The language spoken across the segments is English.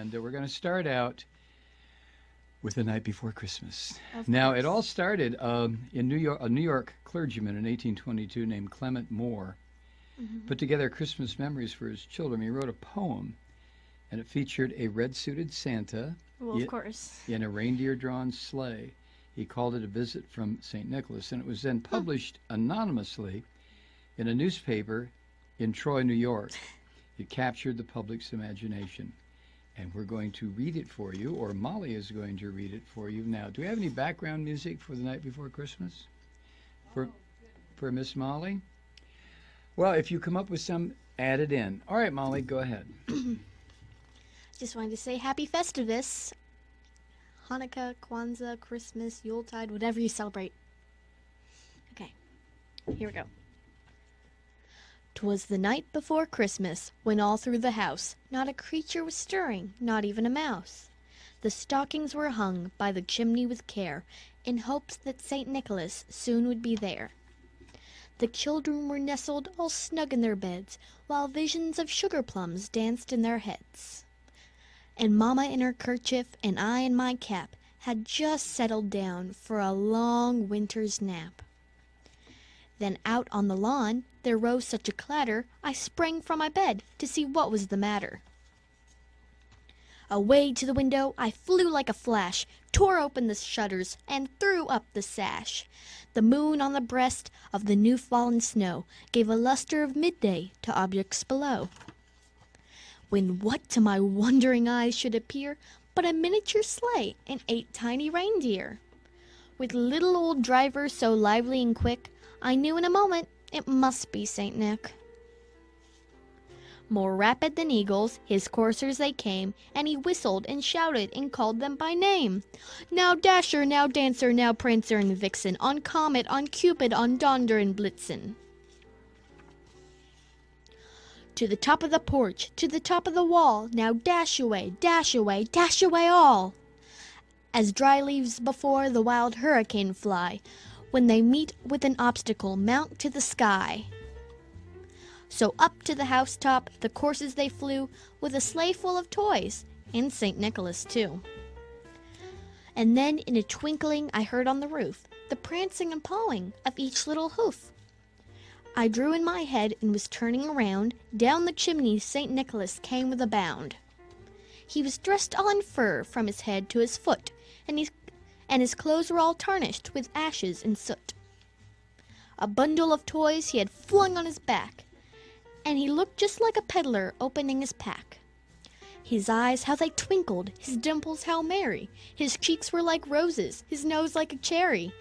And we're going to start out with The Night Before Christmas. Of Now, course. it all started in New York. A New York clergyman in 1822 named Clement Moore put together Christmas memories for his children. He wrote a poem, and it featured a red-suited Santa Well, of course. in a reindeer-drawn sleigh. He called it A Visit from St. Nicholas, and it was then published anonymously in a newspaper in Troy, New York. It captured the public's imagination. And we're going to read it for you, or Molly is going to read it for you now. Do we have any background music for The Night Before Christmas? For Miss Molly? Well, if you come up with some, add it in. All right, Molly, go ahead. Just wanted to say Happy Festivus. Hanukkah, Kwanzaa, Christmas, Yuletide, whatever you celebrate. Okay, here we go. 'Twas the night before Christmas, when all through the house not a creature was stirring, not even a mouse. The stockings were hung by the chimney with care, in hopes that St. Nicholas soon would be there. The children were nestled all snug in their beds, while visions of sugar plums danced in their heads. And Mamma in her kerchief, and I in my cap, had just settled down for a long winter's nap. Then out on the lawn there rose such a clatter, I sprang from my bed to see what was the matter. Away to the window I flew like a flash, tore open the shutters, and threw up the sash. The moon on the breast of the new-fallen snow gave a luster of midday to objects below. When what to my wondering eyes should appear but a miniature sleigh and 8 tiny reindeer. With little old driver so lively and quick, I knew in a moment it must be Saint Nick. More rapid than eagles, his coursers they came, and he whistled and shouted and called them by name. Now Dasher, now Dancer, now Prancer and Vixen, on Comet, on Cupid, on Donder and Blitzen. To the top of the porch, to the top of the wall, now dash away, dash away, dash away all! As dry leaves before the wild hurricane fly, when they meet with an obstacle, mount to the sky. So up to the housetop the coursers they flew, with a sleigh full of toys, and St. Nicholas too. And then in a twinkling I heard on the roof the prancing and pawing of each little hoof. I drew in my head and was turning around. Down the chimney St. Nicholas came with a bound. He was dressed all in fur from his head to his foot, and his clothes were all tarnished with ashes and soot. A bundle of toys he had flung on his back, and he looked just like a peddler opening his pack. His eyes, how they twinkled, his dimples how merry, his cheeks were like roses, his nose like a cherry,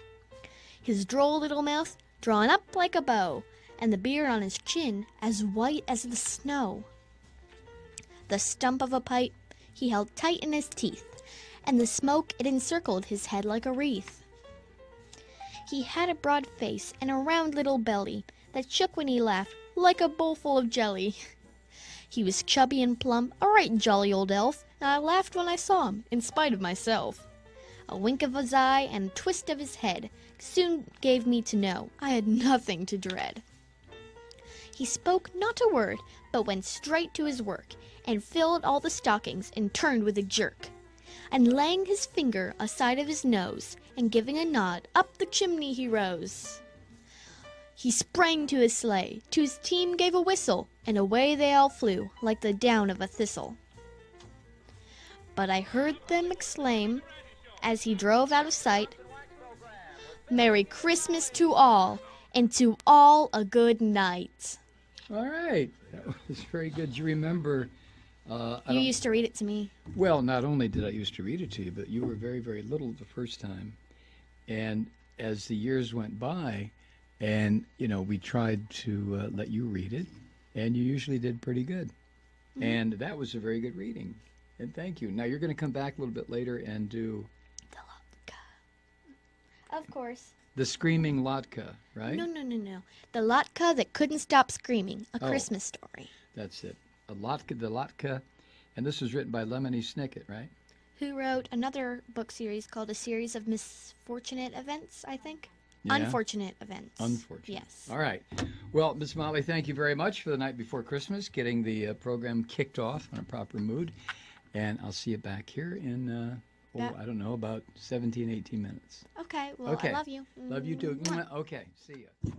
his droll little mouth drawn up like a bow, and the beard on his chin as white as the snow. The stump of a pipe he held tight in his teeth, and the smoke it encircled his head like a wreath. He had a broad face and a round little belly that shook when he laughed like a bowl full of jelly. He was chubby and plump, a right jolly old elf, and I laughed when I saw him, in spite of myself. A wink of his eye and a twist of his head soon gave me to know I had nothing to dread. He spoke not a word, but went straight to his work, and filled all the stockings and turned with a jerk. And laying his finger aside of his nose, and giving a nod, up the chimney he rose. He sprang to his sleigh, to his team gave a whistle, and away they all flew, like the down of a thistle. But I heard them exclaim, as he drove out of sight, "Merry Christmas to all, and to all a good night." All right. That was very good. You remember... You used to read it to me. Well, not only did I used to read it to you, but you were very, very little the first time. And as the years went by, and, we tried to let you read it, and you usually did pretty good. Mm-hmm. And that was a very good reading. And thank you. Now, you're going to come back a little bit later and do... The Latka. Of course. The Screaming Latka, right? No. The Latka that couldn't stop screaming. A Christmas story. That's it. The Latka, and this was written by Lemony Snicket, right? Who wrote another book series called A Series of Misfortunate Events, I think? Yeah. Unfortunate Events. Unfortunate. Yes. All right. Well, Miss Molly, thank you very much for The Night Before Christmas, getting the program kicked off in a proper mood. And I'll see you back here in, Yeah. I don't know, about 17, 18 minutes. Okay. Well, Okay. I love you. Love you too. Mwah. Okay. See ya.